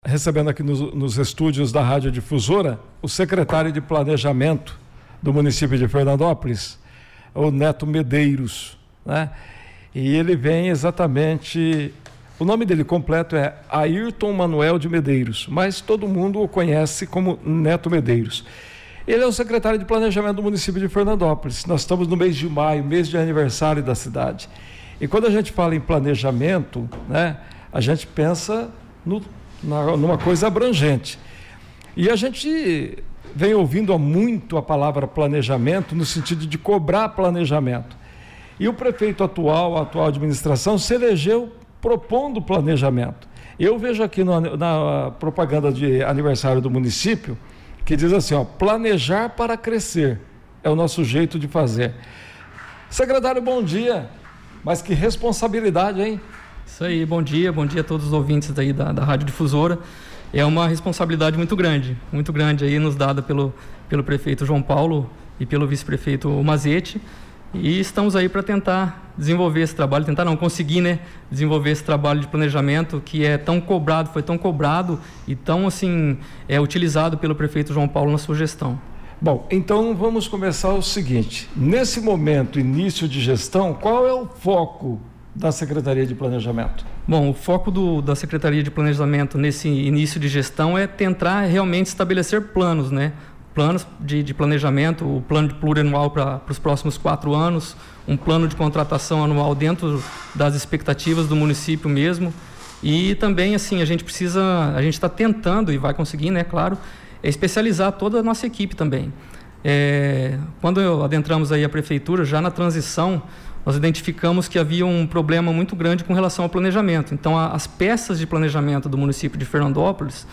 recebendo aqui nos estúdios da Rádio Difusora o secretário de Planejamento do município de Fernandópolis, o Neto Medeiros, né? E ele vem exatamente... O nome dele completo é Ayrton Manuel de Medeiros, mas todo mundo o conhece como Neto Medeiros. Ele é o secretário de Planejamento do município de Fernandópolis. Nós estamos no mês de maio, mês de aniversário da cidade. E quando a gente fala em planejamento, né, a gente pensa numa coisa abrangente. E a gente vem ouvindo há muito a palavra planejamento no sentido de cobrar planejamento. E o prefeito atual, a atual administração, se elegeu propondo planejamento. Eu vejo aqui na propaganda de aniversário do município que diz assim, ó, planejar para crescer é o nosso jeito de fazer. Secretário, bom dia, mas que responsabilidade, hein? Isso aí, bom dia a todos os ouvintes daí da Rádio Difusora. É uma responsabilidade muito grande aí nos dada pelo prefeito João Paulo e pelo vice-prefeito Mazzetti. E estamos aí para tentar desenvolver esse trabalho, conseguir, né, desenvolver esse trabalho de planejamento que é tão cobrado, foi tão cobrado e tão, assim, utilizado pelo prefeito João Paulo na sua gestão. Bom, então vamos começar o seguinte, nesse momento, início de gestão, qual é o foco da Secretaria de Planejamento? Bom, o foco da Secretaria de Planejamento nesse início de gestão é tentar realmente estabelecer planos, né? Planos de planejamento, o plano de plurianual para os próximos 4 anos, um plano de contratação anual dentro das expectativas do município mesmo. E também, assim, a gente está tentando, e vai conseguir, né, claro, especializar toda a nossa equipe também. Quando adentramos aí a prefeitura, já na transição, nós identificamos que havia um problema muito grande com relação ao planejamento. Então, as peças de planejamento do município de Fernandópolis,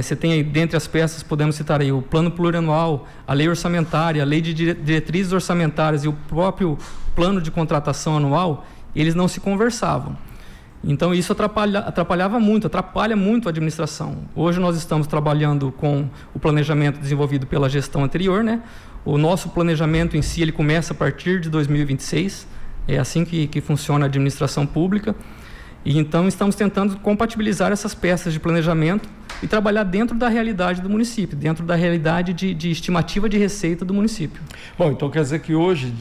você tem aí, dentre as peças, podemos citar aí o plano plurianual, a lei orçamentária, a lei de diretrizes orçamentárias e o próprio plano de contratação anual, eles não se conversavam. Então, isso atrapalha muito a administração. Hoje nós estamos trabalhando com o planejamento desenvolvido pela gestão anterior, né? O nosso planejamento em si, ele começa a partir de 2026, é assim que funciona a administração pública. E então estamos tentando compatibilizar essas peças de planejamento e trabalhar dentro da realidade do município, dentro da realidade de estimativa de receita do município. Bom, então quer dizer que hoje,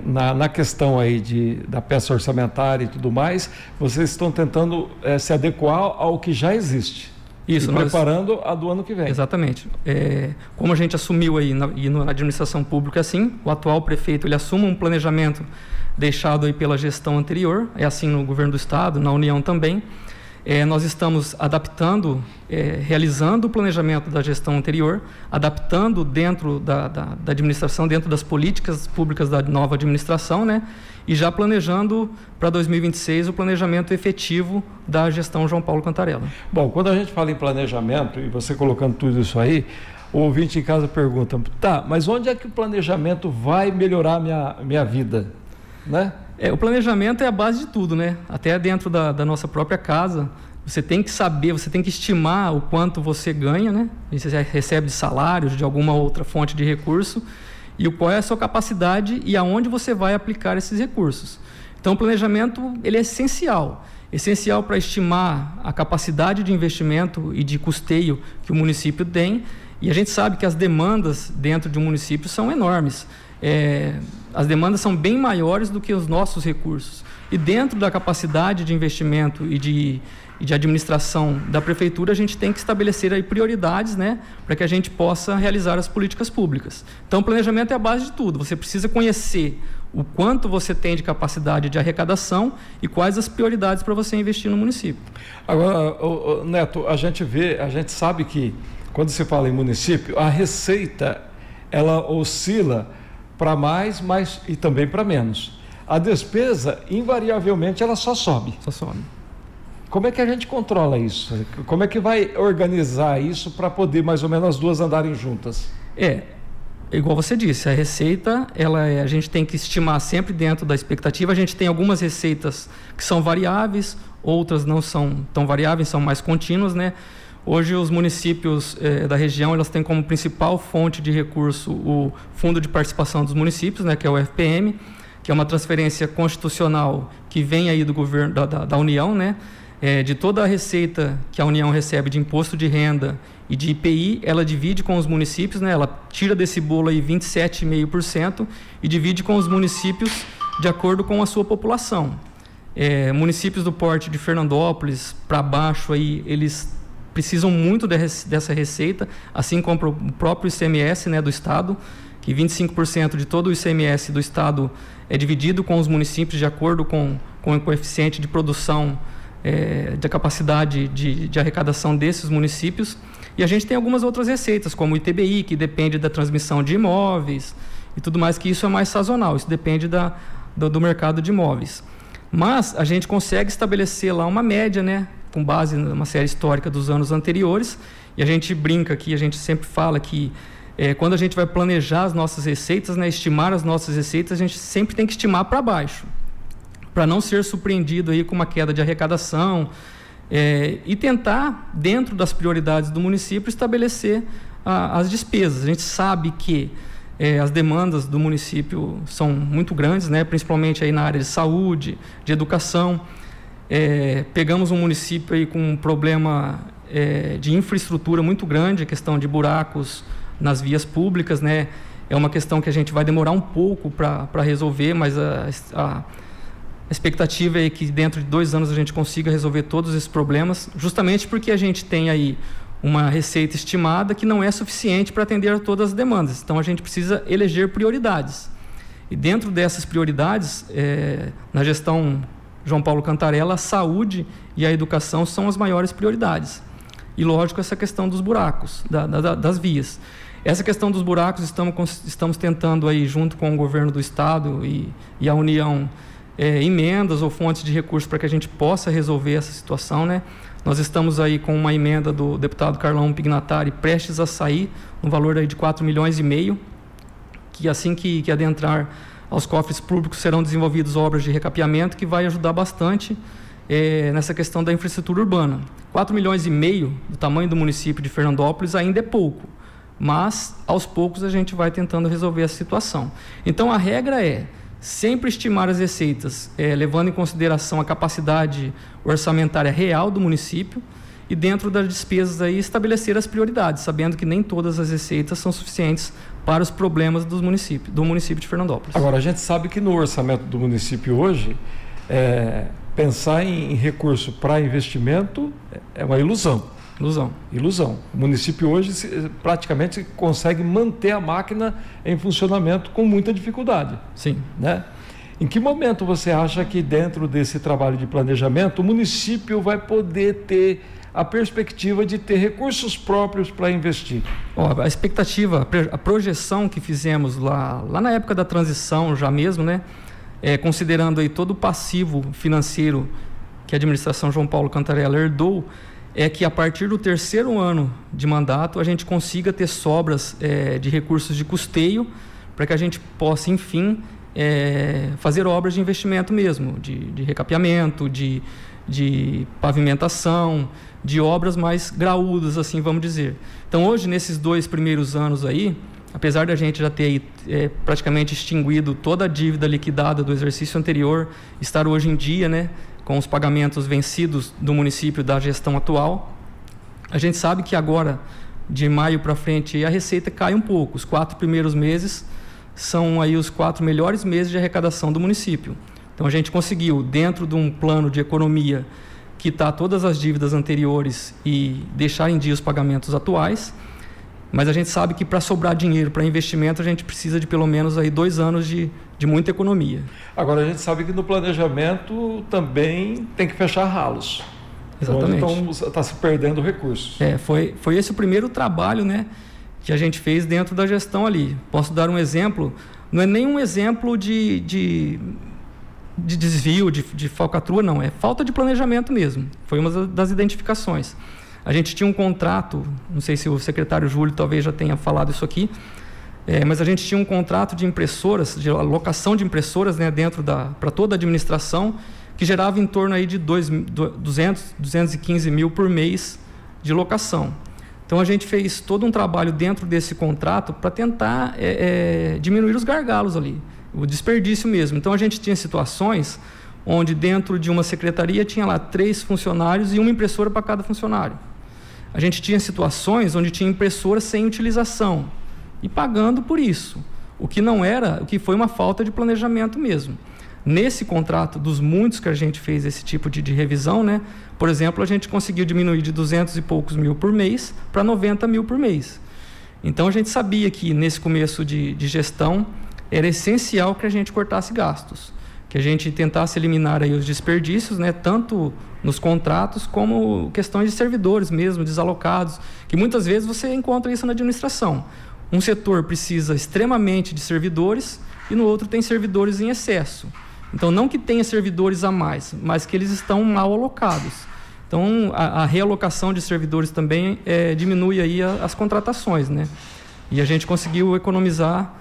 na questão aí da peça orçamentária e tudo mais, vocês estão tentando se adequar ao que já existe. Isso, preparando a do ano que vem. Exatamente. Como a gente assumiu aí na administração pública, assim, o atual prefeito, ele assume um planejamento deixado aí pela gestão anterior, é assim no governo do estado, na União também. Nós estamos adaptando, realizando o planejamento da gestão anterior, adaptando dentro da administração, dentro das políticas públicas da nova administração, né? E já planejando para 2026 o planejamento efetivo da gestão João Paulo Cantarella. Bom, quando a gente fala em planejamento, e você colocando tudo isso aí, o ouvinte em casa pergunta, tá, mas onde é que o planejamento vai melhorar minha vida, né? O planejamento é a base de tudo, né? Até dentro da nossa própria casa, você tem que saber, você tem que estimar o quanto você ganha, né? Você recebe de salários, de alguma outra fonte de recurso, e qual é a sua capacidade e aonde você vai aplicar esses recursos. Então, o planejamento, ele é essencial para estimar a capacidade de investimento e de custeio que o município tem, e a gente sabe que as demandas dentro de um município são enormes. As demandas são bem maiores do que os nossos recursos. E dentro da capacidade de investimento e de administração da prefeitura, a gente tem que estabelecer aí prioridades, né, para que a gente possa realizar as políticas públicas. Então, o planejamento é a base de tudo. Você precisa conhecer o quanto você tem de capacidade de arrecadação e quais as prioridades para você investir no município. Agora, Neto, a gente sabe que quando se fala em município, a receita, ela oscila para mais, mas e também para menos. A despesa, invariavelmente, ela só sobe. Só sobe. Como é que a gente controla isso? Como é que vai organizar isso para poder mais ou menos as duas andarem juntas? Igual você disse, a receita, a gente tem que estimar sempre dentro da expectativa. A gente tem algumas receitas que são variáveis, outras não são tão variáveis, são mais contínuas, né? Hoje os municípios da região, elas têm como principal fonte de recurso o Fundo de Participação dos Municípios, né, que é o FPM, que é uma transferência constitucional que vem aí do governo da União, né? de toda a receita que a União recebe de imposto de renda e de IPI, ela divide com os municípios, né? Ela tira desse bolo aí 27,5% e divide com os municípios de acordo com a sua população. Municípios do porte de Fernandópolis para baixo, aí, eles precisam muito dessa receita, assim como o próprio ICMS, né, do Estado, que 25% de todo o ICMS do Estado é dividido com os municípios de acordo com o coeficiente de produção, da capacidade de arrecadação desses municípios. E a gente tem algumas outras receitas, como o ITBI, que depende da transmissão de imóveis e tudo mais, que isso é mais sazonal, isso depende do mercado de imóveis. Mas a gente consegue estabelecer lá uma média, né, com base numa série histórica dos anos anteriores, e a gente brinca aqui, a gente sempre fala que quando a gente vai planejar as nossas receitas, né, estimar as nossas receitas, a gente sempre tem que estimar para baixo, para não ser surpreendido aí com uma queda de arrecadação, e tentar, dentro das prioridades do município, estabelecer as despesas. A gente sabe que as demandas do município são muito grandes, né, principalmente aí na área de saúde, de educação. Pegamos um município aí com um problema de infraestrutura muito grande, a questão de buracos nas vias públicas, né? É uma questão que a gente vai demorar um pouco para resolver, mas a expectativa é que dentro de 2 anos a gente consiga resolver todos esses problemas, justamente porque a gente tem aí uma receita estimada que não é suficiente para atender a todas as demandas. Então a gente precisa eleger prioridades. E dentro dessas prioridades, na gestão João Paulo Cantarella, a saúde e a educação são as maiores prioridades. E lógico, essa questão dos buracos, das vias. Essa questão dos buracos estamos tentando aí, junto com o governo do estado e a União, emendas ou fontes de recursos para que a gente possa resolver essa situação, né? Nós estamos aí com uma emenda do deputado Carlão Pignatari prestes a sair, no valor aí de 4,5 milhões, que assim que adentrar aos cofres públicos serão desenvolvidas obras de recapeamento, que vai ajudar bastante nessa questão da infraestrutura urbana. 4,5 milhões do tamanho do município de Fernandópolis ainda é pouco, mas aos poucos a gente vai tentando resolver essa situação. Então a regra é sempre estimar as receitas, levando em consideração a capacidade orçamentária real do município e dentro das despesas aí estabelecer as prioridades, sabendo que nem todas as receitas são suficientes para os problemas do município de Fernandópolis. Agora, a gente sabe que no orçamento do município hoje, pensar em recurso para investimento é uma ilusão. Ilusão. O município hoje praticamente consegue manter a máquina em funcionamento com muita dificuldade. Sim. Né? Em que momento você acha que dentro desse trabalho de planejamento o município vai poder ter a perspectiva de ter recursos próprios para investir? A expectativa, a projeção que fizemos lá na época da transição já mesmo, né? Considerando aí todo o passivo financeiro que a administração João Paulo Cantarella herdou, é que a partir do 3º ano de mandato a gente consiga ter sobras de recursos de custeio para que a gente possa, enfim, fazer obras de investimento mesmo, de recapeamento, de pavimentação, de obras mais graúdas, assim vamos dizer. Então hoje, nesses 2 primeiros anos aí, apesar da gente já ter praticamente extinguido toda a dívida liquidada do exercício anterior, estar hoje em dia, né, com os pagamentos vencidos do município da gestão atual, a gente sabe que agora, de maio para frente, a receita cai um pouco. Os 4 primeiros meses são aí os 4 melhores meses de arrecadação do município. Então a gente conseguiu, dentro de um plano de economia, quitar todas as dívidas anteriores e deixar em dia os pagamentos atuais, mas a gente sabe que para sobrar dinheiro para investimento a gente precisa de pelo menos aí 2 anos de muita economia. Agora a gente sabe que no planejamento também tem que fechar ralos. Exatamente. Então está se perdendo recursos. Foi esse o primeiro trabalho, né, que a gente fez dentro da gestão ali. Posso dar um exemplo, não é nenhum exemplo de desvio, de falcatrua, não, é falta de planejamento mesmo. Foi uma das identificações. A gente tinha um contrato, não sei se o secretário Júlio talvez já tenha falado isso aqui, mas a gente tinha um contrato de impressoras, de alocação de impressoras, né, para toda a administração, que gerava em torno aí de 215 mil por mês de locação. Então a gente fez todo um trabalho dentro desse contrato para tentar diminuir os gargalos ali, o desperdício mesmo. Então a gente tinha situações, onde dentro de uma secretaria tinha lá 3 funcionários e uma impressora para cada funcionário. A gente tinha situações onde tinha impressora sem utilização e pagando por isso, o que foi uma falta de planejamento mesmo. Nesse contrato, dos muitos que a gente fez esse tipo de revisão, né? Por exemplo, a gente conseguiu diminuir de 200 e poucos mil por mês para 90 mil por mês. Então, a gente sabia que nesse começo de gestão era essencial que a gente cortasse gastos, que a gente tentasse eliminar aí os desperdícios, né? Tanto nos contratos como questões de servidores mesmo, desalocados, que muitas vezes você encontra isso na administração. Um setor precisa extremamente de servidores e no outro tem servidores em excesso. Então, não que tenha servidores a mais, mas que eles estão mal alocados. Então, a realocação de servidores também diminui aí as contratações, né? E a gente conseguiu economizar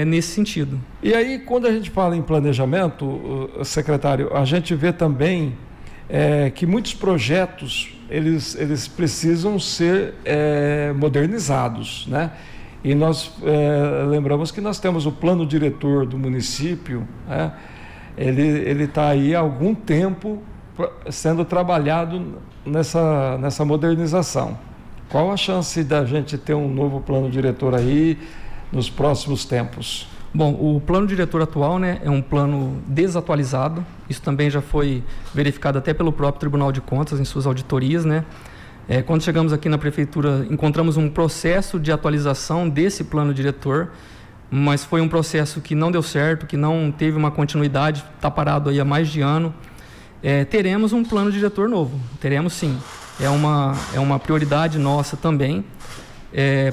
nesse sentido. E aí, quando a gente fala em planejamento, secretário, a gente vê também que muitos projetos, eles precisam ser modernizados, né? E nós lembramos que nós temos o plano diretor do município, né? Ele está aí há algum tempo sendo trabalhado nessa modernização. Qual a chance da gente ter um novo plano diretor aí nos próximos tempos? Bom, o plano diretor atual, né, é um plano desatualizado. Isso também já foi verificado até pelo próprio Tribunal de Contas em suas auditorias, né? Quando chegamos aqui na prefeitura, encontramos um processo de atualização desse plano diretor, mas foi um processo que não deu certo, que não teve uma continuidade, está parado aí há mais de ano. Teremos um plano diretor novo, teremos sim. É uma prioridade nossa também.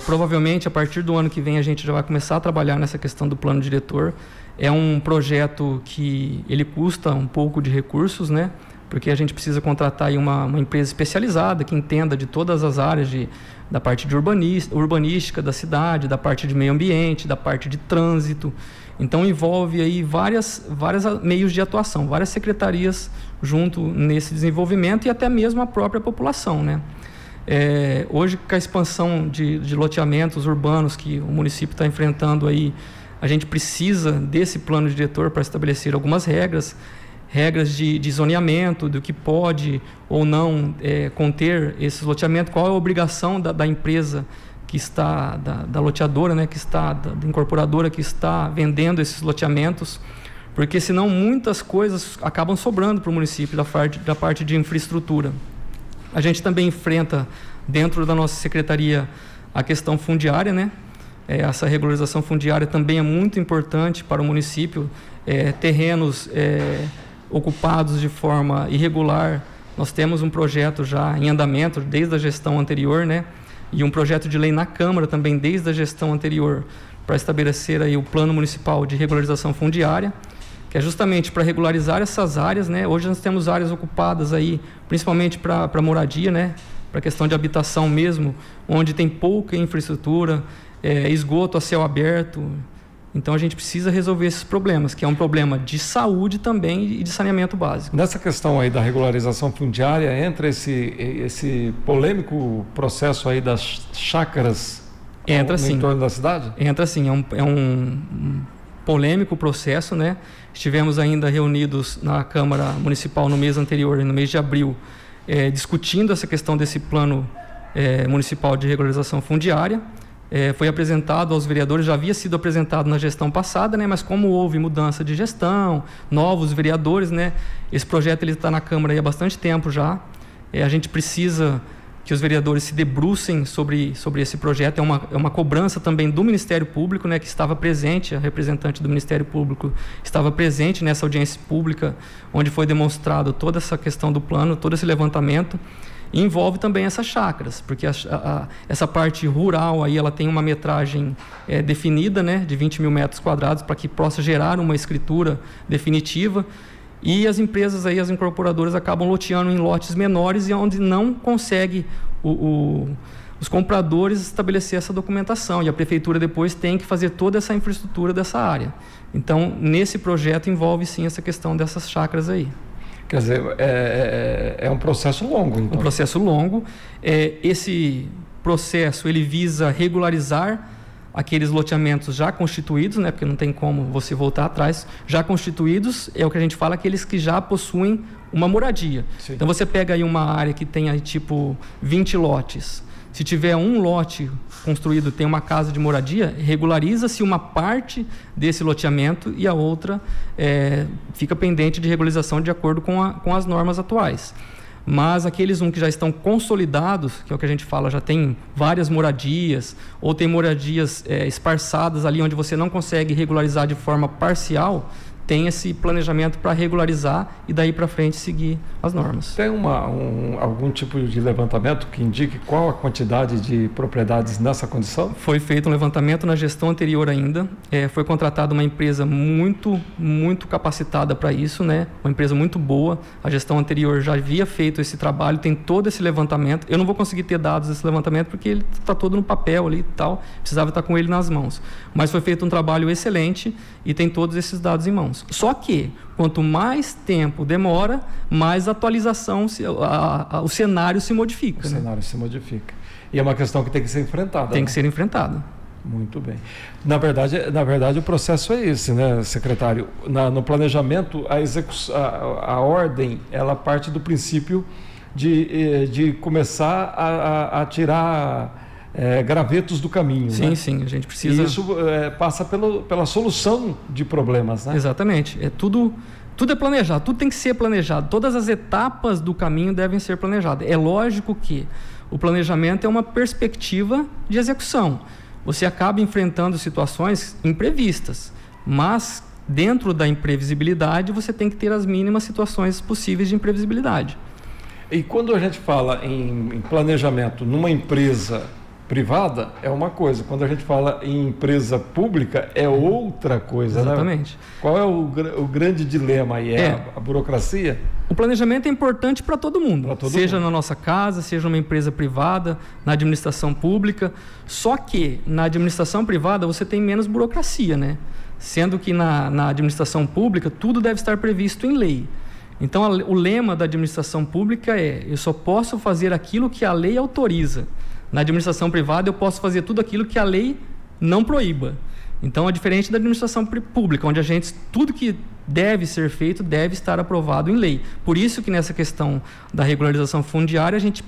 Provavelmente, a partir do ano que vem, a gente já vai começar a trabalhar nessa questão do plano diretor. É um projeto que ele custa um pouco de recursos, né? Porque a gente precisa contratar aí uma empresa especializada que entenda de todas as áreas da parte de urbanística da cidade, da parte de meio ambiente, da parte de trânsito. Então, envolve aí vários meios de atuação, várias secretarias junto nesse desenvolvimento e até mesmo a própria população, né? Hoje, com a expansão de loteamentos urbanos que o município está enfrentando aí, a gente precisa desse plano diretor para estabelecer algumas regras de zoneamento, do que pode ou não conter esses loteamentos, qual é a obrigação da empresa que está, da loteadora, né, da incorporadora que está vendendo esses loteamentos, porque senão muitas coisas acabam sobrando para o município da parte de infraestrutura. A gente também enfrenta dentro da nossa secretaria a questão fundiária, né? Essa regularização fundiária também é muito importante para o município. Terrenos ocupados de forma irregular, nós temos um projeto já em andamento desde a gestão anterior, né? E um projeto de lei na Câmara também desde a gestão anterior para estabelecer aí o plano municipal de regularização fundiária, que é justamente para regularizar essas áreas, né? Hoje nós temos áreas ocupadas aí, principalmente para moradia, né? Para questão de habitação mesmo, onde tem pouca infraestrutura, esgoto a céu aberto. Então, a gente precisa resolver esses problemas, que é um problema de saúde também e de saneamento básico. Nessa questão aí da regularização fundiária, entra esse polêmico processo aí das chácaras no entorno da cidade? Entra sim, é um polêmico processo, né? Estivemos ainda reunidos na Câmara Municipal no mês anterior, no mês de abril, discutindo essa questão desse plano municipal de regularização fundiária. Foi apresentado aos vereadores, já havia sido apresentado na gestão passada, né? Mas como houve mudança de gestão, novos vereadores, né? Esse projeto está na Câmara há bastante tempo já. A gente precisa que os vereadores se debrucem sobre esse projeto. É uma cobrança também do Ministério Público, né? Que estava presente, a representante do Ministério Público estava presente nessa audiência pública, onde foi demonstrado toda essa questão do plano, todo esse levantamento. E envolve também essas chácaras, porque essa parte rural aí ela tem uma metragem definida, né, de 20 mil metros quadrados, para que possa gerar uma escritura definitiva, e as empresas aí, as incorporadoras acabam loteando em lotes menores e onde não consegue os compradores estabelecer essa documentação, e a prefeitura depois tem que fazer toda essa infraestrutura dessa área. Então, nesse projeto envolve sim essa questão dessas chácaras aí. Quer dizer, é um processo longo, então. Um processo longo. Esse processo, ele visa regularizar aqueles loteamentos já constituídos, né, porque não tem como você voltar atrás, já constituídos é o que a gente fala, aqueles que já possuem uma moradia. Sim. Então você pega aí uma área que tem aí tipo 20 lotes. Se tiver um lote construído, tem uma casa de moradia, regulariza-se uma parte desse loteamento e a outra fica pendente de regularização de acordo com as normas atuais. Mas aqueles que já estão consolidados, que é o que a gente fala, já tem várias moradias, ou tem moradias esparçadas ali onde você não consegue regularizar de forma parcial, tem esse planejamento para regularizar e daí para frente seguir as normas. Tem algum tipo de levantamento que indique qual a quantidade de propriedades nessa condição? Foi feito um levantamento na gestão anterior ainda, foi contratada uma empresa muito capacitada para isso, né? Uma empresa muito boa, a gestão anterior já havia feito esse trabalho, tem todo esse levantamento. Eu não vou conseguir ter dados desse levantamento porque ele está todo no papel ali e tal, precisava estar com ele nas mãos. Mas foi feito um trabalho excelente e tem todos esses dados em mãos. Só que, quanto mais tempo demora, mais atualização, o cenário se modifica. O cenário se modifica. E é uma questão que tem que ser enfrentada. Tem que ser enfrentada. Muito bem. Na verdade, o processo é esse, né, secretário? No planejamento, a ordem, ela parte do princípio de começar a tirar gravetos do caminho. Sim, né? Sim, a gente precisa... E isso passa pela solução de problemas, né? Exatamente. Tudo é planejado, tudo tem que ser planejado. Todas as etapas do caminho devem ser planejadas. É lógico que o planejamento é uma perspectiva de execução. Você acaba enfrentando situações imprevistas, mas dentro da imprevisibilidade você tem que ter as mínimas situações possíveis de imprevisibilidade. E quando a gente fala em planejamento numa empresa privada, é uma coisa. Quando a gente fala em empresa pública, é outra coisa. Exatamente. Né? Qual é o grande dilema aí? A burocracia? O planejamento é importante para todo mundo, seja na nossa casa, seja numa empresa privada, na administração pública. Só que na administração privada você tem menos burocracia, né? Sendo que na administração pública tudo deve estar previsto em lei. Então o lema da administração pública eu só posso fazer aquilo que a lei autoriza. Na administração privada eu posso fazer tudo aquilo que a lei não proíba. Então é diferente da administração pública, onde tudo que deve ser feito deve estar aprovado em lei. Por isso que nessa questão da regularização fundiária a gente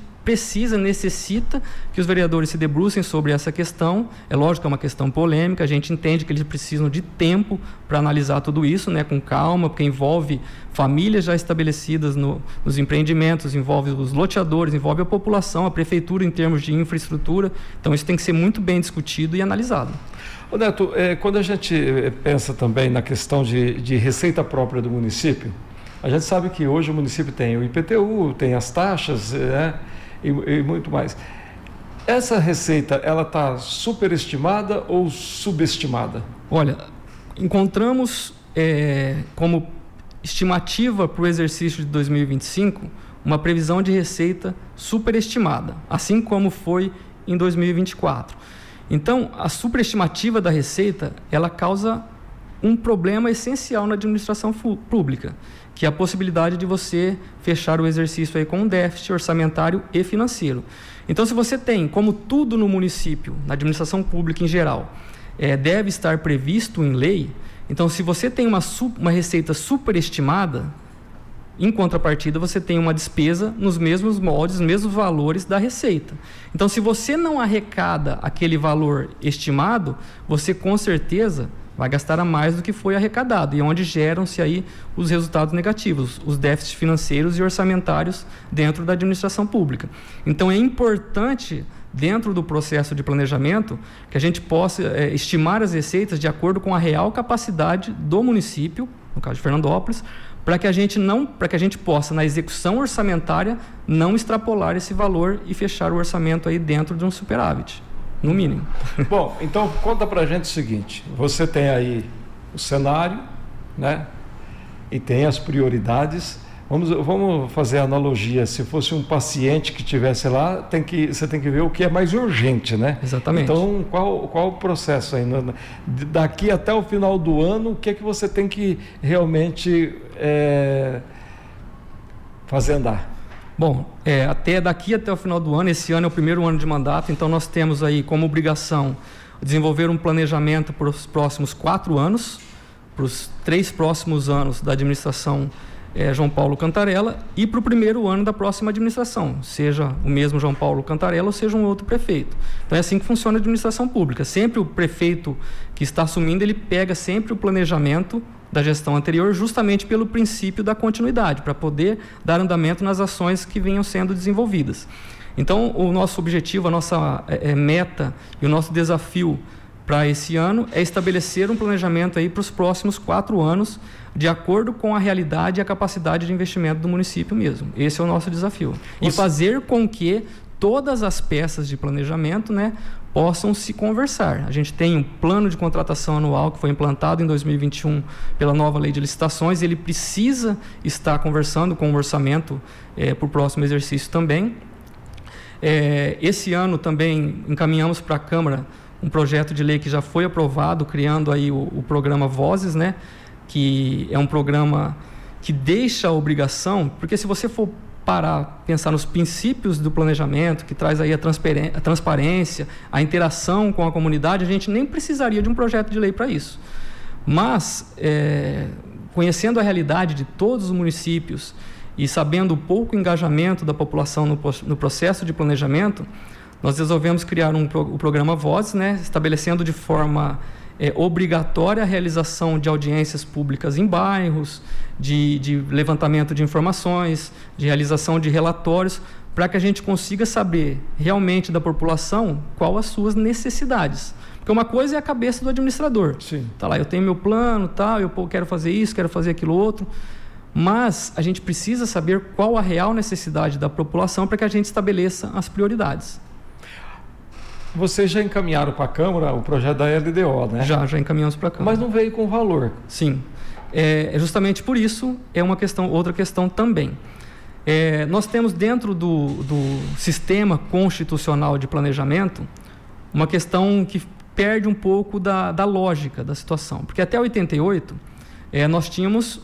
necessita que os vereadores se debrucem sobre essa questão. É lógico que é uma questão polêmica, a gente entende que eles precisam de tempo para analisar tudo isso, né, com calma, porque envolve famílias já estabelecidas nos empreendimentos, envolve os loteadores, envolve a população, a prefeitura em termos de infraestrutura. Então isso tem que ser muito bem discutido e analisado. Ô Neto, quando a gente pensa também na questão de receita própria do município, a gente sabe que hoje o município tem o IPTU, tem as taxas, e muito mais. Essa receita, ela está superestimada ou subestimada? Olha, encontramos como estimativa para o exercício de 2025 uma previsão de receita superestimada, assim como foi em 2024. Então, a superestimativa da receita, ela causa um problema essencial na administração pública, que é a possibilidade de você fechar o exercício aí com um déficit orçamentário e financeiro. Então, se você tem, como tudo no município, na administração pública em geral, deve estar previsto em lei, então se você tem uma receita superestimada, em contrapartida você tem uma despesa nos mesmos moldes, nos mesmos valores da receita. Então, se você não arrecada aquele valor estimado, você com certeza vai gastar a mais do que foi arrecadado, e onde geram-se aí os resultados negativos, os déficits financeiros e orçamentários dentro da administração pública. Então é importante, dentro do processo de planejamento, que a gente possa estimar as receitas de acordo com a real capacidade do município, no caso de Fernandópolis, para que a gente possa, na execução orçamentária, não extrapolar esse valor e fechar o orçamento aí dentro de um superávit. No mínimo. Bom, então conta pra gente o seguinte: você tem aí o cenário, né? E tem as prioridades. Vamos fazer a analogia. Se fosse um paciente que estivesse lá, você tem que ver o que é mais urgente, né? Exatamente. Então, qual o processo aí? Daqui até o final do ano, o que é que você tem que realmente fazer andar? Bom, daqui até o final do ano, esse ano é o primeiro ano de mandato, então nós temos aí como obrigação desenvolver um planejamento para os próximos 4 anos, para os 3 próximos anos da administração João Paulo Cantarella e para o primeiro ano da próxima administração, seja o mesmo João Paulo Cantarella ou seja um outro prefeito. Então é assim que funciona a administração pública. Sempre o prefeito que está assumindo, ele pega sempre o planejamento da gestão anterior, justamente pelo princípio da continuidade, para poder dar andamento nas ações que venham sendo desenvolvidas. Então, o nosso objetivo, a nossa meta e o nosso desafio para esse ano é estabelecer um planejamento aí para os próximos 4 anos, de acordo com a realidade e a capacidade de investimento do município mesmo. Esse é o nosso desafio. E fazer com que todas as peças de planejamento, né, possam se conversar. A gente tem um plano de contratação anual que foi implantado em 2021 pela nova lei de licitações, e ele precisa estar conversando com o orçamento para o próximo exercício também. Esse ano também encaminhamos para a Câmara um projeto de lei que já foi aprovado, criando aí o programa Vozes, né, que é um programa que deixa a obrigação, porque se você for parar, pensar nos princípios do planejamento, que traz aí a transparência, a interação com a comunidade, a gente nem precisaria de um projeto de lei para isso. Mas, conhecendo a realidade de todos os municípios e sabendo o pouco engajamento da população no processo de planejamento, nós resolvemos criar o programa Vozes, né, estabelecendo de forma obrigatória a realização de audiências públicas em bairros, de levantamento de informações, de realização de relatórios, para que a gente consiga saber realmente da população qual as suas necessidades. Porque uma coisa é a cabeça do administrador. Sim. Tá lá, eu tenho meu plano, tal, eu quero fazer isso, quero fazer aquilo outro. Mas a gente precisa saber qual a real necessidade da população para que a gente estabeleça as prioridades. Vocês já encaminharam para a Câmara o projeto da LDO, né? Já encaminhamos para a Câmara. Mas não veio com valor. Sim. Justamente por isso, outra questão também. Nós temos dentro do sistema constitucional de planejamento uma questão que perde um pouco da lógica da situação. Porque até 88, nós tínhamos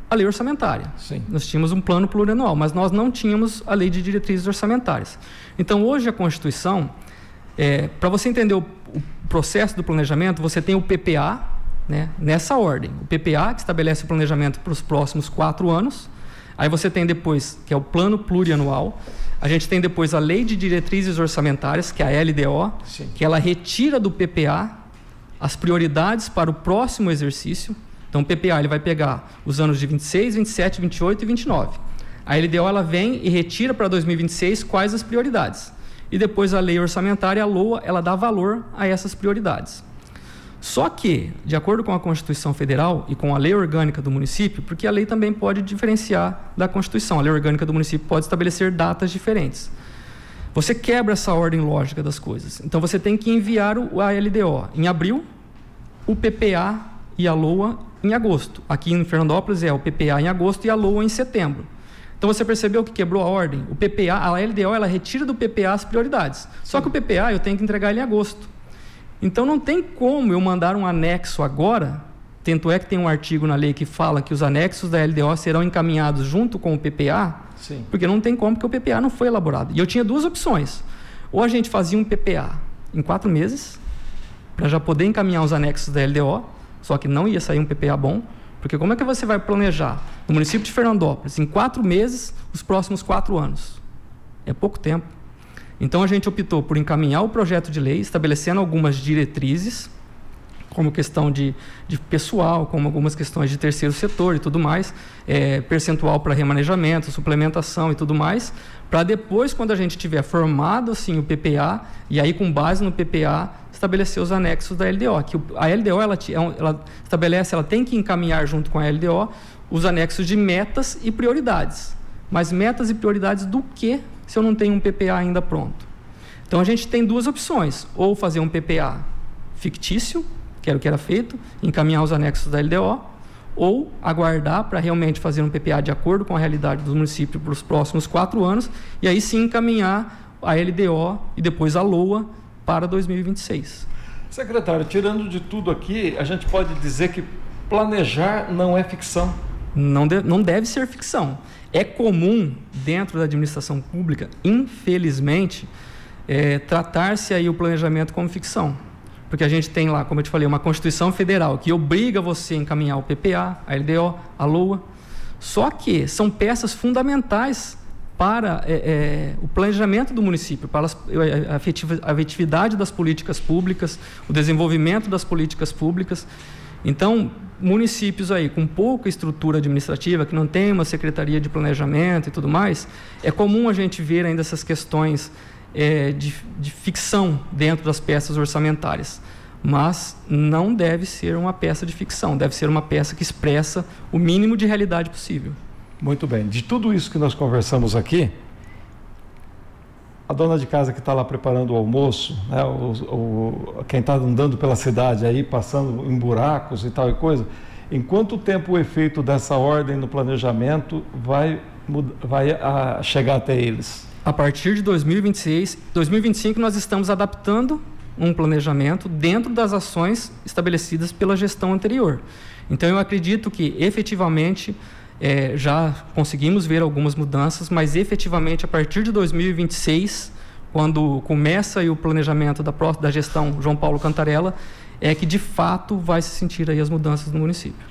a lei orçamentária. Sim. Nós tínhamos um plano plurianual, mas nós não tínhamos a lei de diretrizes orçamentárias. Então, hoje a Constituição, para você entender o processo do planejamento, você tem o PPA, né, nessa ordem. O PPA, que estabelece o planejamento para os próximos 4 anos. Aí você tem depois, que é o plano plurianual. A gente tem depois a lei de diretrizes orçamentárias, que é a LDO, Sim. que ela retira do PPA as prioridades para o próximo exercício. Então, o PPA ele vai pegar os anos de 26, 27, 28 e 29. A LDO ela vem e retira para 2026 quais as prioridades. E depois a lei orçamentária, a LOA, ela dá valor a essas prioridades. Só que, de acordo com a Constituição Federal e com a lei orgânica do município, porque a lei também pode diferenciar da Constituição, a lei orgânica do município pode estabelecer datas diferentes. Você quebra essa ordem lógica das coisas. Então, você tem que enviar a LDO em abril, o PPA e a LOA em agosto. Aqui em Fernandópolis é o PPA em agosto e a LOA em setembro. Então, você percebeu que quebrou a ordem? O PPA, a LDO, ela retira do PPA as prioridades. Só que o PPA eu tenho que entregar ele em agosto. Então, não tem como eu mandar um anexo agora, tanto é que tem um artigo na lei que fala que os anexos da LDO serão encaminhados junto com o PPA, Sim. Porque não tem como, porque o PPA não foi elaborado. E eu tinha 2 opções. Ou a gente fazia um PPA em 4 meses, para já poder encaminhar os anexos da LDO, só que não ia sair um PPA bom, porque como é que você vai planejar no município de Fernandópolis, em 4 meses, os próximos 4 anos? É pouco tempo. Então, a gente optou por encaminhar o projeto de lei, estabelecendo algumas diretrizes, como questão de pessoal, como algumas questões de terceiro setor e tudo mais, percentual para remanejamento, suplementação e tudo mais, para depois, quando a gente tiver formado assim, o PPA, e aí com base no PPA, estabelecer os anexos da LDO. Que a LDO ela estabelece, ela tem que encaminhar junto com a LDO os anexos de metas e prioridades. Mas metas e prioridades do que se eu não tenho um PPA ainda pronto? Então, a gente tem 2 opções. Ou fazer um PPA fictício, que era o que era feito, encaminhar os anexos da LDO, ou aguardar para realmente fazer um PPA de acordo com a realidade do município para os próximos 4 anos, e aí sim encaminhar a LDO e depois a LOA para 2026. Secretário, tirando de tudo aqui, a gente pode dizer que planejar não é ficção? Não deve ser ficção. É comum, dentro da administração pública, infelizmente, tratar-se aí o planejamento como ficção. porque a gente tem lá, como eu te falei, uma Constituição Federal que obriga você a encaminhar o PPA, a LDO, a LOA. Só que são peças fundamentais para o planejamento do município, para a efetividade das políticas públicas, o desenvolvimento das políticas públicas. Então, municípios aí com pouca estrutura administrativa, que não tem uma secretaria de planejamento e tudo mais, é comum a gente ver ainda essas questões de ficção dentro das peças orçamentárias. Mas não deve ser uma peça de ficção, deve ser uma peça que expressa o mínimo de realidade possível. Muito bem. De tudo isso que nós conversamos aqui, a dona de casa que está lá preparando o almoço, né, quem está andando pela cidade aí, passando em buracos e tal e coisa, em quanto tempo o efeito dessa ordem no planejamento vai chegar até eles? A partir de 2026, 2025 nós estamos adaptando um planejamento dentro das ações estabelecidas pela gestão anterior. Então eu acredito que efetivamente já conseguimos ver algumas mudanças, mas efetivamente a partir de 2026, quando começa aí o planejamento da gestão João Paulo Cantarella, é que de fato vai se sentir aí as mudanças no município.